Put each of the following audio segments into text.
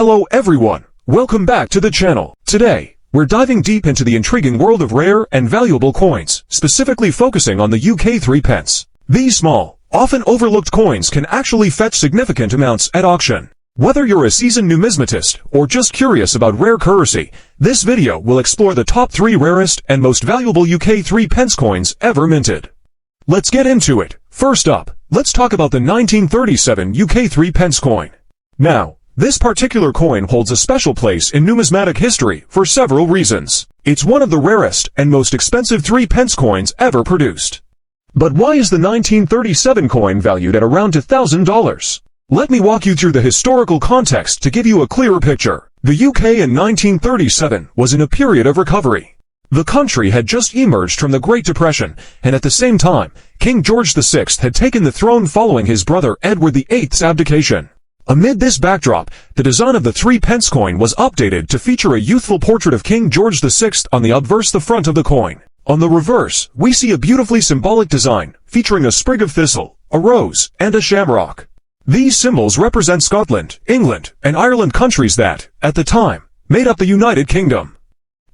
Hello everyone, welcome back to the channel. Today, we're diving deep into the intriguing world of rare and valuable coins, specifically focusing on the UK 3 pence. These small, often overlooked coins can actually fetch significant amounts at auction. Whether you're a seasoned numismatist or just curious about rare currency, this video will explore the top 3 rarest and most valuable UK 3 pence coins ever minted. Let's get into it. First up, let's talk about the 1937 UK 3 pence coin. Now, this particular coin holds a special place in numismatic history for several reasons. It's one of the rarest and most expensive 3 pence coins ever produced. But why is the 1937 coin valued at around $1,000? Let me walk you through the historical context to give you a clearer picture. The UK in 1937 was in a period of recovery. The country had just emerged from the Great Depression, and at the same time, King George VI had taken the throne following his brother Edward VIII's abdication. Amid this backdrop, the design of the 3 pence coin was updated to feature a youthful portrait of King George VI on the obverse the front of the coin. On the reverse, we see a beautifully symbolic design, featuring a sprig of thistle, a rose, and a shamrock. These symbols represent Scotland, England, and Ireland, countries that, at the time, made up the United Kingdom.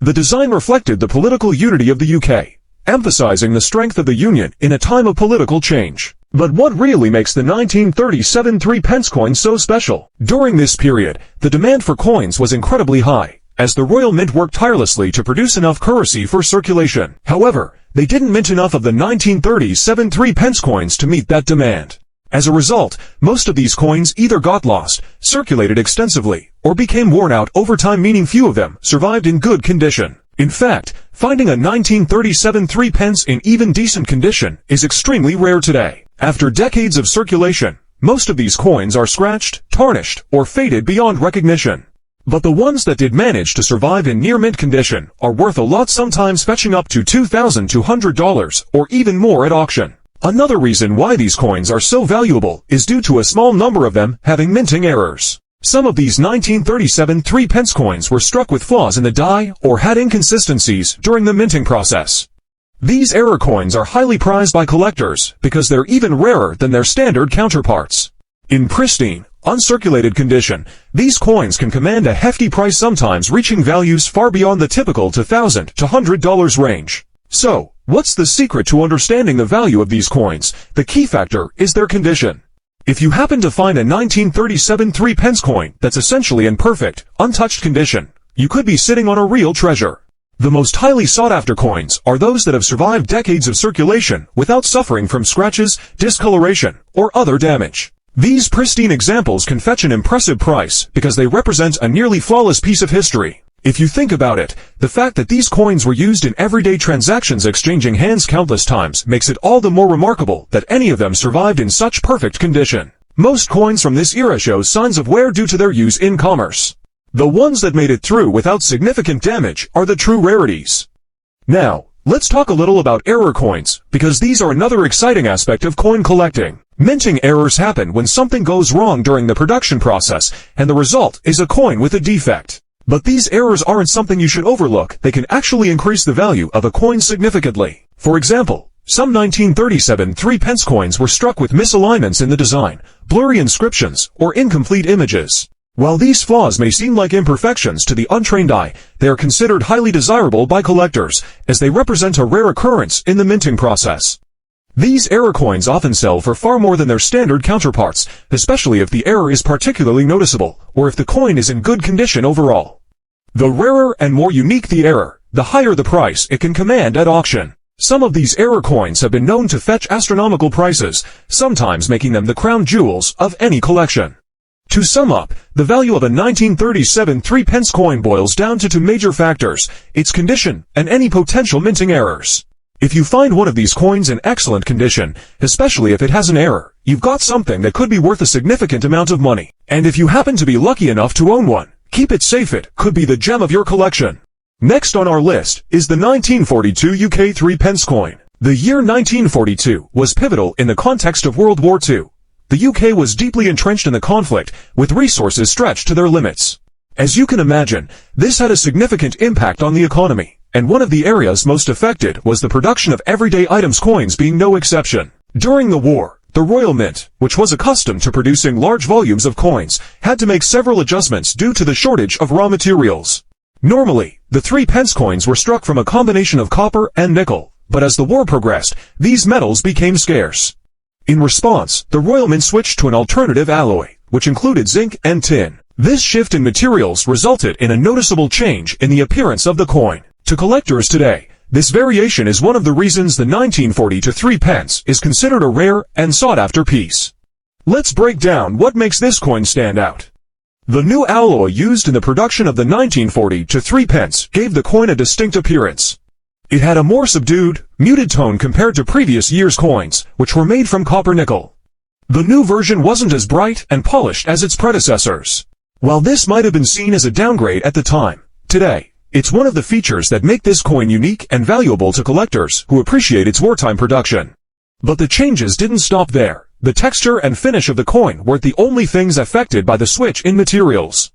The design reflected the political unity of the UK, emphasizing the strength of the Union in a time of political change. But what really makes the 1937 3 pence coin so special? During this period, the demand for coins was incredibly high, as the Royal Mint worked tirelessly to produce enough currency for circulation. However, they didn't mint enough of the 1937 3 pence coins to meet that demand. As a result, most of these coins either got lost, circulated extensively, or became worn out over time, meaning few of them survived in good condition. In fact, finding a 1937 3 pence in even decent condition is extremely rare today. After decades of circulation, most of these coins are scratched, tarnished, or faded beyond recognition. But the ones that did manage to survive in near-mint condition are worth a lot, sometimes fetching up to $2,200 or even more at auction. Another reason why these coins are so valuable is due to a small number of them having minting errors. Some of these 1937 3 pence coins were struck with flaws in the die or had inconsistencies during the minting process. These error coins are highly prized by collectors because they're even rarer than their standard counterparts. In pristine, uncirculated condition, these coins can command a hefty price, sometimes reaching values far beyond the typical $2,000 to $100 range. So, what's the secret to understanding the value of these coins? The key factor is their condition. If you happen to find a 1937 3 pence coin that's essentially in perfect, untouched condition, you could be sitting on a real treasure. The most highly sought-after coins are those that have survived decades of circulation without suffering from scratches, discoloration, or other damage. These pristine examples can fetch an impressive price because they represent a nearly flawless piece of history. If you think about it, the fact that these coins were used in everyday transactions, exchanging hands countless times, makes it all the more remarkable that any of them survived in such perfect condition. Most coins from this era show signs of wear due to their use in commerce. The ones that made it through without significant damage are the true rarities. Now, let's talk a little about error coins, because these are another exciting aspect of coin collecting. Minting errors happen when something goes wrong during the production process, and the result is a coin with a defect. But these errors aren't something you should overlook. They can actually increase the value of a coin significantly. For example, some 1937 3 pence coins were struck with misalignments in the design, blurry inscriptions, or incomplete images. While these flaws may seem like imperfections to the untrained eye, they are considered highly desirable by collectors, as they represent a rare occurrence in the minting process. These error coins often sell for far more than their standard counterparts, especially if the error is particularly noticeable, or if the coin is in good condition overall. The rarer and more unique the error, the higher the price it can command at auction. Some of these error coins have been known to fetch astronomical prices, sometimes making them the crown jewels of any collection. To sum up, the value of a 1937 3 pence coin boils down to 2 major factors: its condition and any potential minting errors. If you find one of these coins in excellent condition, especially if it has an error, you've got something that could be worth a significant amount of money. And if you happen to be lucky enough to own one, keep it safe. It could be the gem of your collection. Next on our list is the 1942 UK 3 pence coin. The year 1942 was pivotal in the context of World War II. The UK was deeply entrenched in the conflict, with resources stretched to their limits. As you can imagine, this had a significant impact on the economy, and one of the areas most affected was the production of everyday items, coins being no exception. During the war, The Royal Mint, which was accustomed to producing large volumes of coins, had to make several adjustments due to the shortage of raw materials. Normally, the 3 pence coins were struck from a combination of copper and nickel, but as the war progressed, these metals became scarce. In response, the Royal Mint switched to an alternative alloy, which included zinc and tin. This shift in materials resulted in a noticeable change in the appearance of the coin. To collectors today, this variation is one of the reasons the 1940 to 3 pence is considered a rare and sought-after piece. Let's break down what makes this coin stand out. The new alloy used in the production of the 1940 to 3 pence gave the coin a distinct appearance. It had a more subdued, muted tone compared to previous years' coins, which were made from copper-nickel. The new version wasn't as bright and polished as its predecessors. While this might have been seen as a downgrade at the time, today, it's one of the features that make this coin unique and valuable to collectors who appreciate its wartime production. But the changes didn't stop there. The texture and finish of the coin weren't the only things affected by the switch in materials.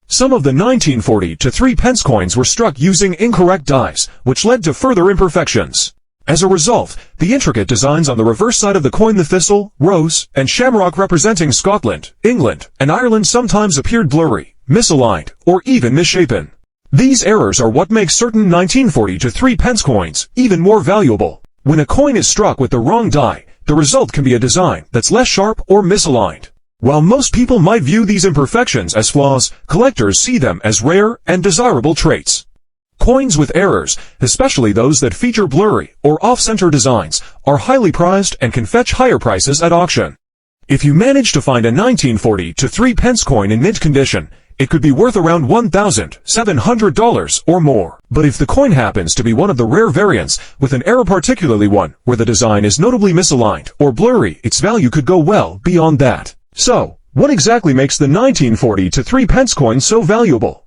Some of the 1940 to 3 pence coins were struck using incorrect dies, which led to further imperfections. As a result, the intricate designs on the reverse side of the coin, the thistle, rose, and shamrock representing Scotland, England, and Ireland, sometimes appeared blurry, misaligned, or even misshapen. These errors are what makes certain 1940 to 3 pence coins even more valuable. When a coin is struck with the wrong die, the result can be a design that's less sharp or misaligned. While most people might view these imperfections as flaws, collectors see them as rare and desirable traits. Coins with errors, especially those that feature blurry or off-center designs, are highly prized and can fetch higher prices at auction. If you manage to find a 1940 to 3 pence coin in mint condition, it could be worth around $1,700 or more. But if the coin happens to be one of the rare variants with an error, particularly one where the design is notably misaligned or blurry, its value could go well beyond that. So, what exactly makes the 1940 to 3 pence coin so valuable?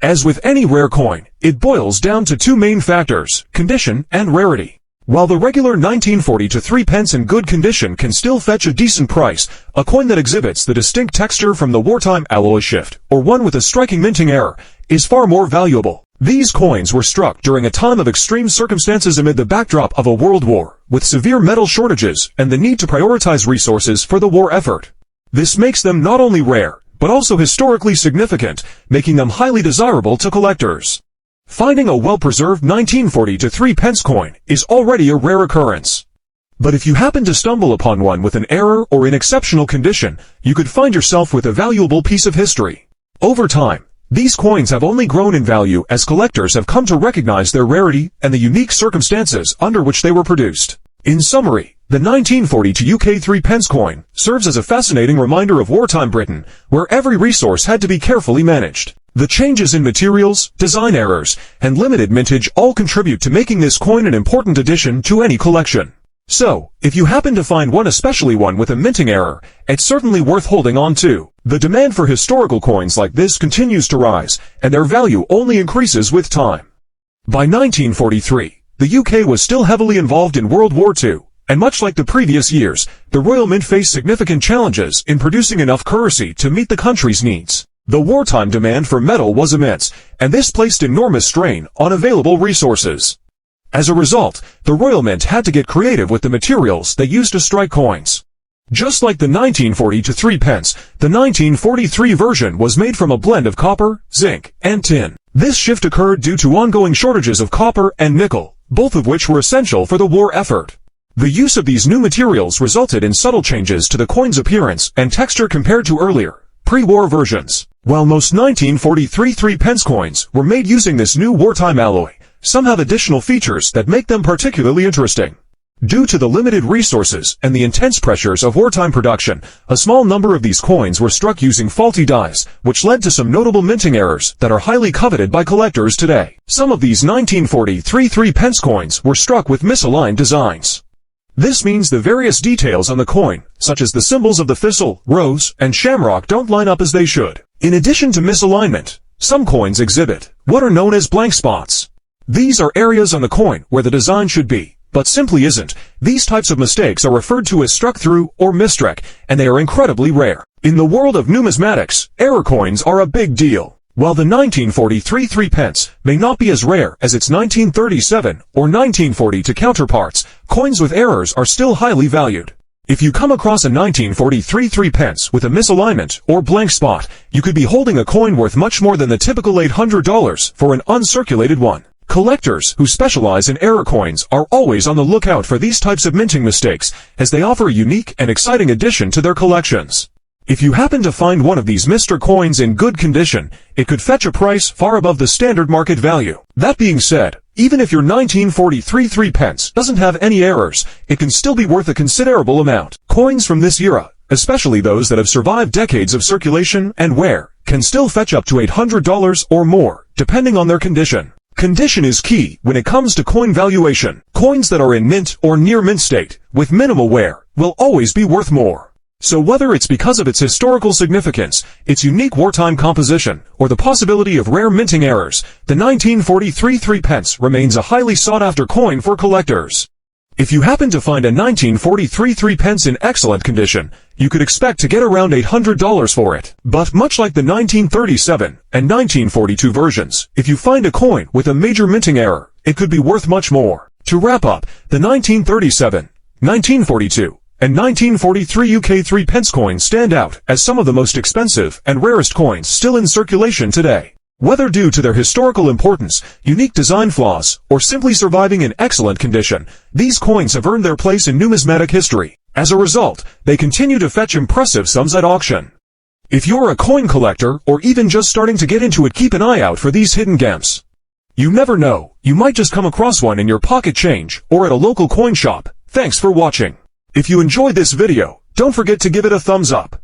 As with any rare coin, it boils down to 2 main factors: condition and rarity. While the regular 1940 to 3 pence in good condition can still fetch a decent price, a coin that exhibits the distinct texture from the wartime alloy shift, or one with a striking minting error, is far more valuable. These coins were struck during a time of extreme circumstances amid the backdrop of a world war, with severe metal shortages and the need to prioritize resources for the war effort. This makes them not only rare, but also historically significant, making them highly desirable to collectors. Finding a well-preserved 1940 to 3 pence coin is already a rare occurrence. But if you happen to stumble upon one with an error or in exceptional condition, you could find yourself with a valuable piece of history. Over time, these coins have only grown in value as collectors have come to recognize their rarity and the unique circumstances under which they were produced. In summary, the 1940 to UK 3 pence coin serves as a fascinating reminder of wartime Britain, where every resource had to be carefully managed. The changes in materials, design errors, and limited mintage all contribute to making this coin an important addition to any collection. So, if you happen to find one, especially one with a minting error, it's certainly worth holding on to. The demand for historical coins like this continues to rise, and their value only increases with time. By 1943, the UK was still heavily involved in World War II, and much like the previous years, the Royal Mint faced significant challenges in producing enough currency to meet the country's needs. The wartime demand for metal was immense, and this placed enormous strain on available resources. As a result, the Royal Mint had to get creative with the materials they used to strike coins. Just like the 1940 to 3 pence, the 1943 version was made from a blend of copper, zinc, and tin. This shift occurred due to ongoing shortages of copper and nickel, both of which were essential for the war effort. The use of these new materials resulted in subtle changes to the coin's appearance and texture compared to earlier, pre-war versions. While most 1943 3 pence coins were made using this new wartime alloy, some have additional features that make them particularly interesting. Due to the limited resources and the intense pressures of wartime production, a small number of these coins were struck using faulty dies, which led to some notable minting errors that are highly coveted by collectors today. Some of these 1943 3 pence coins were struck with misaligned designs. This means the various details on the coin, such as the symbols of the thistle, rose, and shamrock, don't line up as they should. In addition to misalignment, some coins exhibit what are known as blank spots. These are areas on the coin where the design should be, but simply isn't. These types of mistakes are referred to as struck through or misstruck, and they are incredibly rare. In the world of numismatics, error coins are a big deal. While the 1943 3 pence may not be as rare as its 1937 or 1942 counterparts, coins with errors are still highly valued. If you come across a 1943 3p with a misalignment or blank spot, you could be holding a coin worth much more than the typical $800 for an uncirculated one. Collectors who specialize in error coins are always on the lookout for these types of minting mistakes, as they offer a unique and exciting addition to their collections. If you happen to find one of these Mr. coins in good condition, it could fetch a price far above the standard market value. That being said, even if your 1943 3p doesn't have any errors, it can still be worth a considerable amount. Coins from this era, especially those that have survived decades of circulation and wear, can still fetch up to $800 or more, depending on their condition. Condition is key when it comes to coin valuation. Coins that are in mint or near mint state, with minimal wear, will always be worth more. So whether it's because of its historical significance, its unique wartime composition, or the possibility of rare minting errors, the 1943 3p remains a highly sought-after coin for collectors. If you happen to find a 1943 3p in excellent condition, you could expect to get around $800 for it. But much like the 1937 and 1942 versions, if you find a coin with a major minting error, it could be worth much more. To wrap up, the 1937, 1942, and 1943 UK 3p coins stand out as some of the most expensive and rarest coins still in circulation today. Whether due to their historical importance, unique design flaws, or simply surviving in excellent condition, these coins have earned their place in numismatic history. As a result, they continue to fetch impressive sums at auction. If you're a coin collector, or even just starting to get into it, keep an eye out for these hidden gems. You never know, you might just come across one in your pocket change, or at a local coin shop. Thanks for watching. If you enjoyed this video, don't forget to give it a thumbs up.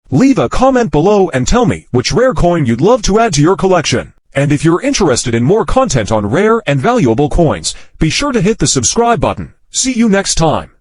Leave a comment below and tell me which rare coin you'd love to add to your collection. And if you're interested in more content on rare and valuable coins, be sure to hit the subscribe button. See you next time.